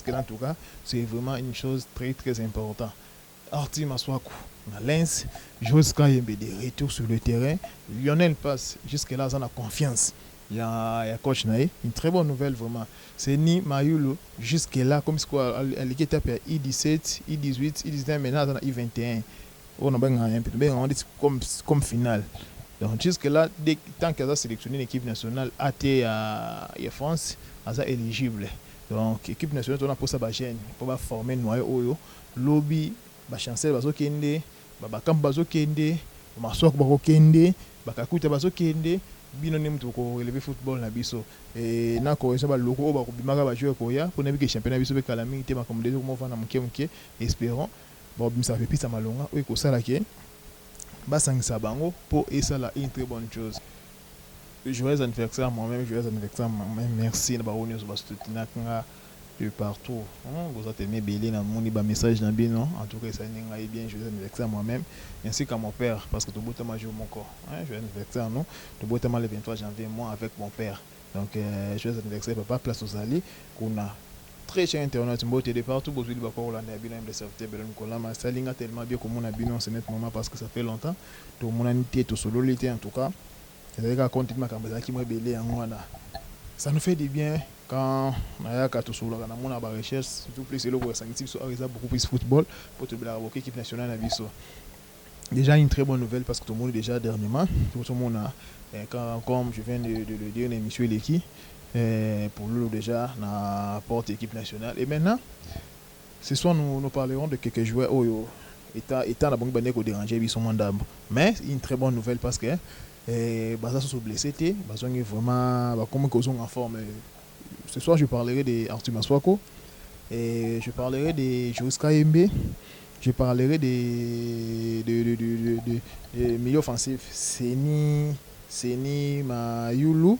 jusque-là, en tout cas, c'est vraiment une chose très, très importante. Arthur Masuaku, à Lens, jusqu'à Yembe des retours sur le terrain. Lionel passe, jusque-là, ça a confiance. Il y a coach Naé, une très bonne nouvelle vraiment. C'est Ni Mayulo, jusque-là, comme ce quoi, l'équipe à I17, I18, I19, maintenant, on a I21. On a bien comme finale. Donc jusque-là, tant qu'elle a sélectionné l'équipe nationale, AT à France, elle est éligible. Donc l'équipe nationale, on a pour ça gêne, pour former noyau oyo, lobby, chancel bazo kende, bakam bazo kende, masok bako kende, bakakuta bazo kende, bino nem to ko relever football na biso. Et na ko ça ba loko ba ko bimaka ba jouer ko ya, pour na bi championnat biso be kala mingi te ba comme des mo fa na mke, espérons. Bon, ça fait plus ça malonga, oui ko ça la ke. Basangisa bango pour et ça là une très bonne chose. Joyeux anniversaire moi-même, joyeux anniversaire moi-même. Merci na baronio so bastutina de partout. Vous avez aimé Bélé na moni ba message na bino. En tout cas ça ninga bien joyeux anniversaire moi-même ainsi qu'à mon père parce que tout beau temps jour mon corps. Joyeux anniversaire non. Tout beau temps le 23 janvier moi avec mon père. Donc joyeux anniversaire papa place aux alliés qu'on a très cher internet mbote de partout bozuli bako Hollande abino de serviteur Belon Kola ma salinga tellement bien comme on a bino c'est net moment parce que ça fait longtemps to mon anité to solo l'été en tout cas c'est vrai continuer ma campagne qui moi belé en wana ça nous fait du bien quand na ka to solo na mona ba recherche surtout plus le ko sangiti so arisa beaucoup plus football pour te la équipe nationale na biso déjà une très bonne nouvelle parce que tout le monde déjà dernièrement tout le monde a comme je viens de le dire une émission l'équipe pour nous déjà na porte équipe nationale et maintenant ce soir nous parlerons de quelques joueurs étant la banque bannière au déranger ils sont mandats mais une très bonne nouvelle parce que Baza sont blessés Baza est vraiment comme ils sont en forme ce soir je parlerai de Arthur Masuaku et je parlerai de Joris Kayembe je parlerai de milieu offensif Seni Mayulu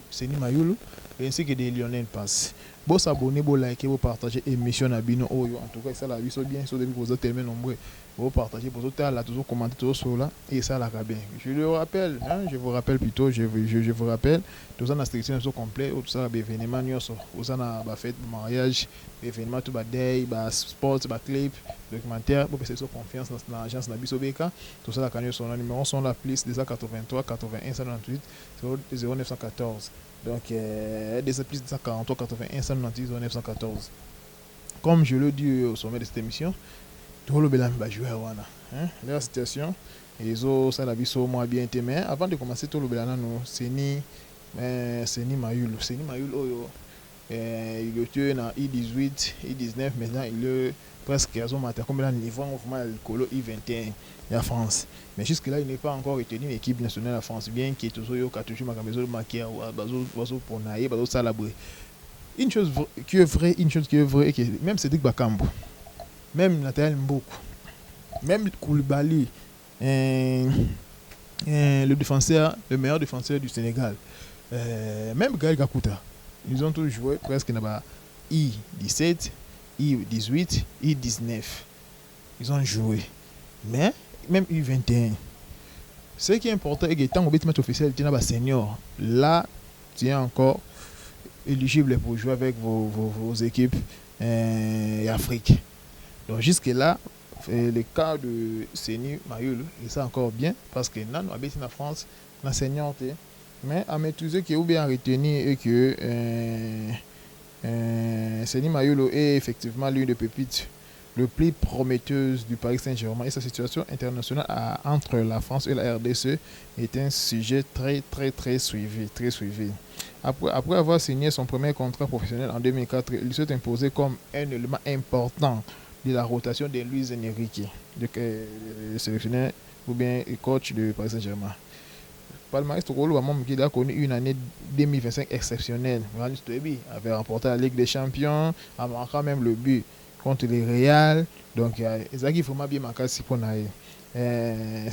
ainsi que des Lionel Pass. Bon s'abonner, bon liker, bon partager émission à Bino Oyo. En tout cas, ça la vie soit bien, soit depuis que vous êtes tellement nombreux. Bon partager, pour autres là, toujours commenter, toujours sur là, et ça la bien. Je le rappelle, je vous rappelle plutôt, je vous rappelle, tout ça dans la sélection sont complet, tout ça événement, tout ça dans la fête, mariage, événement, tout bas day, sport, clip, documentaire, pour que confiance dans l'agence de Bisobeka, tout ça la canne son numéro sont la plus 283 81 198 0914. Donc, des plus de 143 81 190 914. Comme je le dis au sommet de cette émission, tout le monde va jouer à la situation, les autres, ça la vie sur moi bien été. Mais avant de commencer, tout le monde c'est ni Mayul. C'est ni Mayul, il est dans I18, I19, maintenant il est presque à son matin, comme il a un niveau le colo I21 la France. Mais jusque-là, il n'est pas encore retenu l'équipe nationale de France, bien qu'il y ait toujours ma maison de maquillage, pour naïe, salabrer. Une chose qui est vraie, même Cédric Bakambu, même Nathalie Mboukou, même Koulibaly, le défenseur, le meilleur défenseur du Sénégal, même Gaël Gakuta, ils ont tous joué presque dans I17, I18, I19. Ils ont joué. Mais, même U21. Ce qui est important, c'est que tant que match officiel, tu as senior. Là, tu es encore éligible pour jouer avec vos équipes Afrique. Donc, jusque-là, le cas de Seni Mayul, il est encore bien parce que là, nous habitons en France, la senior, mais à maîtriser qui est ou bien retenu et que Seni Mayul est effectivement l'une des pépites le plus prometteuse du Paris Saint-Germain et sa situation internationale entre la France et la RDC est un sujet très suivi. Après avoir signé son premier contrat professionnel en 2004, il s'est imposé comme un élément important de la rotation de Luis Enrique, le sélectionneur ou bien coach de Paris Saint-Germain. Palmarès Tokolo a connu une année 2025 exceptionnelle. Rani Stoebi avait remporté la Ligue des Champions, a marqué même le but contre les Real. Donc, il faut bien marquer si pour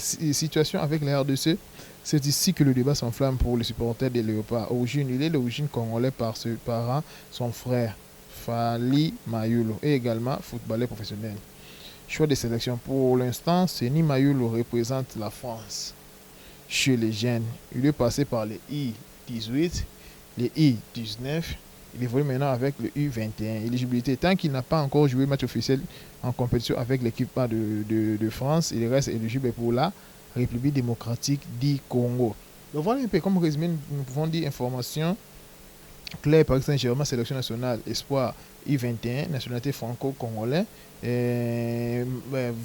situation avec la RDC, c'est ici que le débat s'enflamme pour les supporters des Léopards. Il est d'origine congolais par ses parents, son frère Fali Mayulo et également footballeur professionnel. Choix de sélection pour l'instant, Seni Mayulo représente la France chez les jeunes. Il est passé par les I18, les I19, Il évolue maintenant avec le U21. Éligibilité. Tant qu'il n'a pas encore joué match officiel en compétition avec l'équipe de France, il reste éligible pour la République démocratique du Congo. Donc voilà un peu comme résumé, nous pouvons dire information claire. Paris Saint-Germain, sélection nationale, espoir U21, nationalité franco-congolais,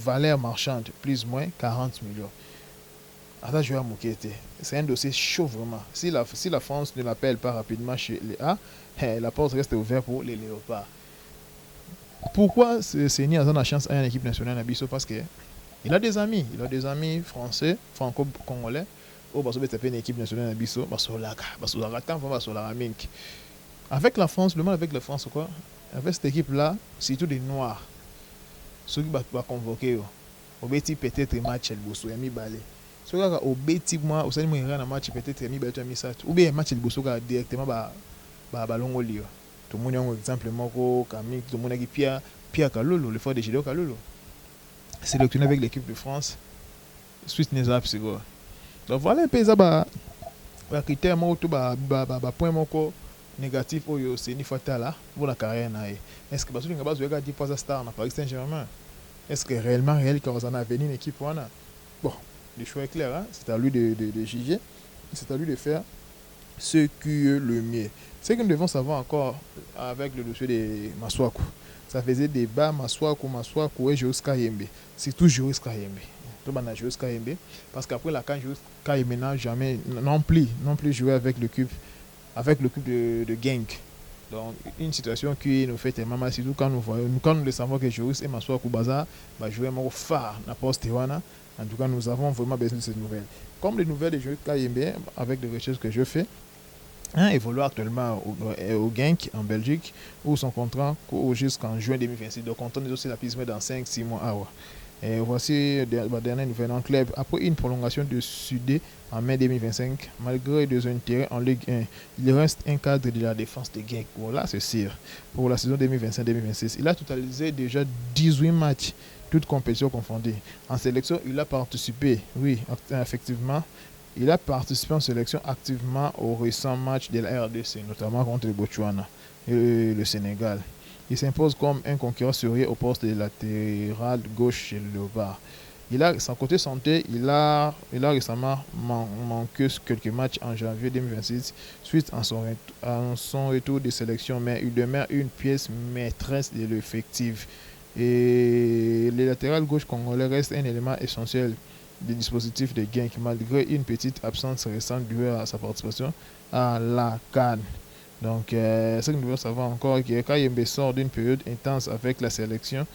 valeur marchande, plus ou moins 40 millions. Attends, je vais Moukete. C'est un dossier chaud vraiment. Si la France ne l'appelle pas rapidement chez les A, la porte reste ouverte pour les Léopards. Pourquoi Seni a la chance à une équipe nationale à Bissau? Parce qu'il a des amis. Il a des amis français, franco-congolais. Oh, parce que une équipe nationale à Bissau, avec la France, le mal avec la France, c'est quoi? Avec cette équipe-là, c'est tout des Noirs. Ceux qui vont convoquer, au bêtis peut-être match el bosso, yami balé. Ceux qui au bêtis moi, au sein de un match peut-être yami balé, yami ça. Ou bien match el bosso directement ballon au lieu. Tout le monde a un exemple, Moko, Camille, tout le monde a dit Pierre Kalolo, le frère de Gideon Kalolo. Sélectionné avec l'équipe de France, suite Nezap, c'est quoi. Donc voilà un peu ça, bah critère, moi, tout, point, moko négatif, c'est ni fatal pour la carrière. Est-ce que parce que vous avez dit pas star dans Paris Saint-Germain? Est-ce que réellement, quand on a venu une équipe, bon, le choix est clair, hein? C'est à lui de juger, c'est à lui de faire ce qui est le mieux. Ce que nous devons savoir encore avec le dossier de Masuaku, ça faisait débat Masuaku et Joris Kayembe. C'est tout Joris Kayembe. Tout le monde a Joris Kayembe. Parce qu'après la CAN, Joris Kayembe n'a jamais non plus joué avec le cube de Genk. Donc, une situation qui nous fait tellement mal, surtout quand nous le savons que Joris et Masuaku Baza va jouer un phare dans poste Tewana. En tout cas, nous avons vraiment besoin de cette nouvelle. Comme les nouvelles de Joris Kayembe, avec les recherches que je fais, évolue actuellement au Genk en Belgique, où son contrat court jusqu'en juin 2026. Donc, on est aussi la piste dans 5-6 mois. Et voici la dernière nouvelle en club. Après une prolongation de Sudé en mai 2025, malgré des intérêts en Ligue 1, il reste un cadre de la défense de Genk. Voilà, c'est sûr. Pour la saison 2025-2026, il a totalisé déjà 18 matchs, toutes compétitions confondues. En sélection, il a participé, oui, effectivement. Il a participé en sélection activement aux récents matchs de la RDC, notamment contre le Botswana et le Sénégal. Il s'impose comme un concurrent sérieux au poste de latéral gauche chez le Léopard. Son côté santé, il a récemment manqué quelques matchs en janvier 2026 suite à son retour de sélection, mais il demeure une pièce maîtresse de l'effectif. Et le latéral gauche congolais reste un élément essentiel des dispositifs de Genk malgré une petite absence récente due à sa participation à la CAN. Donc, ce que nous devons savoir encore, c'est que Kayembe sort d'une période intense avec la sélection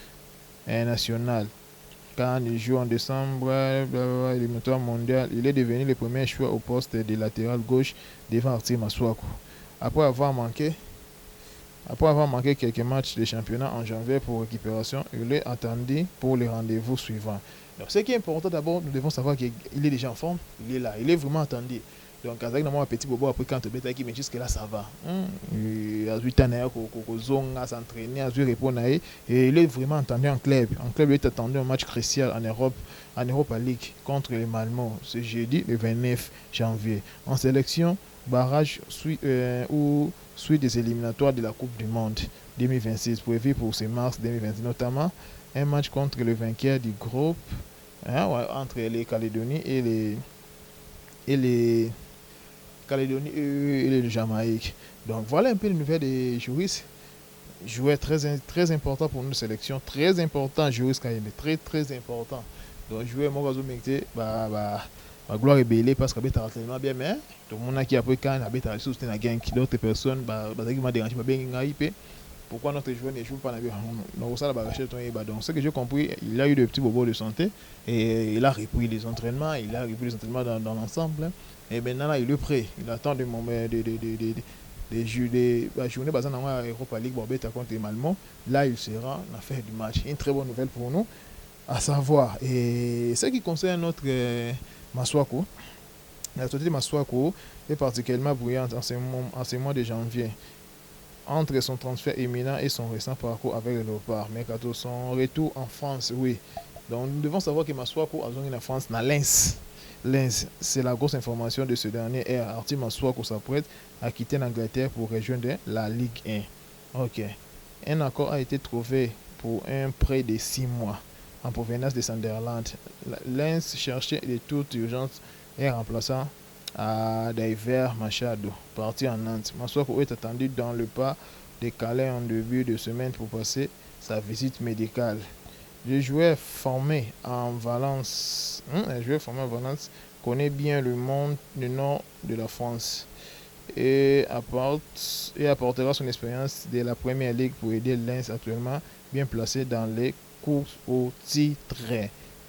nationale. Quand il joue en décembre, éliminatoire mondial, il est devenu le premier choix au poste de latéral gauche devant Arthur Masuaku. Après avoir manqué quelques matchs de championnat en janvier pour récupération, il est attendu pour les rendez-vous suivants. Donc, ce qui est important d'abord, nous devons savoir qu'il est déjà en forme, il est là, il est vraiment attendu. Donc, avec un petit bobo, après quand tu es mais jusque là, ça va. Il a 8 ans, il a s'entraîner, il a répondre et il est vraiment attendu en club. En club, il est attendu un match crucial en Europa League contre les Malmo, ce jeudi, le 29 janvier. En sélection, barrage suite des éliminatoires de la Coupe du Monde 2026, prévu pour ce mars 2020, notamment un match contre le vainqueur du groupe entre les Calédonies et les Jamaïque. Donc voilà un peu les nouvelles des Joris. Joueur très important pour une sélection, très important Joris Kayembe, très important. Donc joueur moi ma gloire est belle parce que c'est tellement bien, mais tout le monde qui a pris quand il a été soutenu à Genk, d'autres personnes qui m'a dérangé bien IP. Pourquoi notre joueur ne joue pas dans ça la donc ce que j'ai compris, il a eu de petits bobos de santé et il a repris les entraînements, dans l'ensemble. Et maintenant là, il est prêt, il attend des moments des journées basées dans la Europa League contre Malmo. Là, il sera en affaire du match. Une très bonne nouvelle pour nous, à savoir. Et ce qui concerne notre Masuaku, la société Masuaku est particulièrement brillante en ce mois de janvier. Entre son transfert imminent et son récent parcours avec le Léopard, Mercato, son retour en France, oui. Donc nous devons savoir que Masuaku a joué en France dans Lens. Lens. C'est la grosse information de ce dernier. Et Arthur Masuaku s'apprête à quitter l'Angleterre pour rejoindre la Ligue 1. Ok. Un accord a été trouvé pour un prêt de 6 mois en provenance de Sunderland. Lens cherchait de toute urgence un remplaçant à David Machado, parti en Nantes. Masuaku est attendu dans le pas de Calais en début de semaine pour passer sa visite médicale. Le joueur formé en Valence, connaît bien le nord de la France et apportera son expérience de la Première Ligue pour aider Lens actuellement bien placé dans les courses au titre.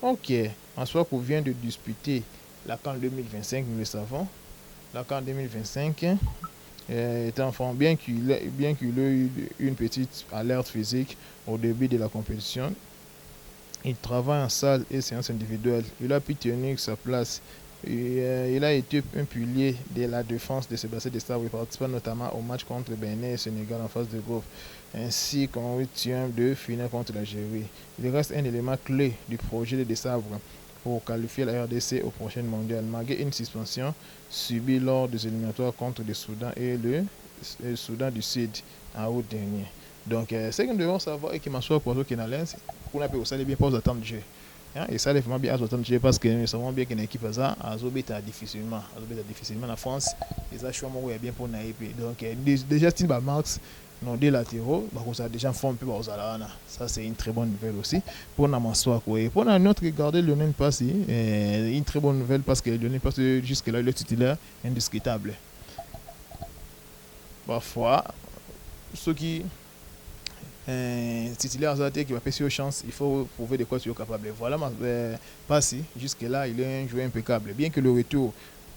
Ok, Masuaku vient de disputer la CAN 2025, nous le savons. La CAN 2025 est en forme, bien qu'il ait eu une petite alerte physique au début de la compétition. Il travaille en salle et séance individuelle. Il a pu tenir sa place. Il a été un pilier de la défense de Sébastien Desabre, participant notamment au match contre Bénin et Sénégal en phase de groupe, ainsi qu'en 8e de finale contre l'Algérie. Il reste un élément clé du projet de Desabre pour qualifier la RDC au prochain mondial, malgré une suspension subie lors des éliminatoires contre le Soudan et le Soudan du Sud en août dernier. Donc, ce que nous devons savoir est que Masuaku qui est dans Lens, qu'on appelle aussi bien pas aux attentes de jeu. Et ça, c'est vraiment bien aux attentes de jeu parce que nous savons bien qu'une équipe a ça, difficilement en France. Et ça, je suis bien pour Naïpe. Donc, déjà, Steve Marx, nos deux latéraux, ça a déjà formé un peu aux Alana. Ça, c'est une très bonne nouvelle aussi pour Masuaku. Et pour notre regarder Lionel Passy, une très bonne nouvelle parce que Lionel Passy, jusque-là, il est titulaire indiscutable. Parfois, ceux qui titulaire Azate qui va passer aux chances, il faut prouver de quoi tu es capable. Voilà, Passy, jusque-là, il est un joueur impeccable. Bien que le retour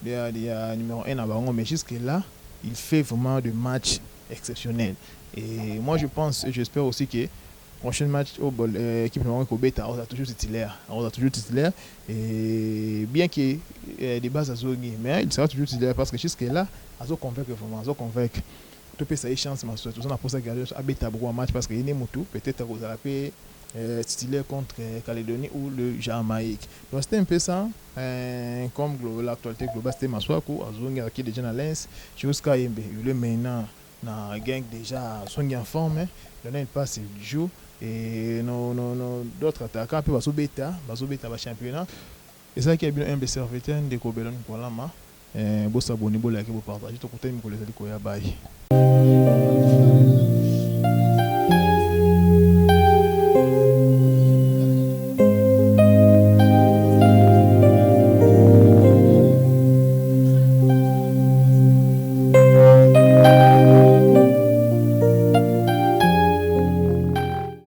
il y a numéro 1 à Baron, mais jusque-là, il fait vraiment des matchs exceptionnels. Et moi, je pense et j'espère aussi que prochain match au équipe numéro 1 Kobeta, on a toujours titulaire. Et bien qu'il y ait des bases à Zogi, mais il sera toujours titulaire parce que jusque-là, Azo convainc vraiment, Azo convainc. Tu peux essayer chance, mais on a posé à Betabro en match parce qu'il est Moutou, peut-être à Rosalape titulaire contre Calédonie ou le Jamaïque. Donc c'était un peu ça, comme l'actualité globale, c'était Masuaku, Azongi qui est déjà dans Lens, jusqu'à Yembe. Il est maintenant dans la gang déjà, son en forme, il a passe du jour. Et d'autres attaquants, puis Bazobeta va championnat. Et ça qui est bien un des serviteurs de Kobelon Kolama. Bossa Bonibo, là, qui vous partagez, tout côté, Mikolézali Koya Baye.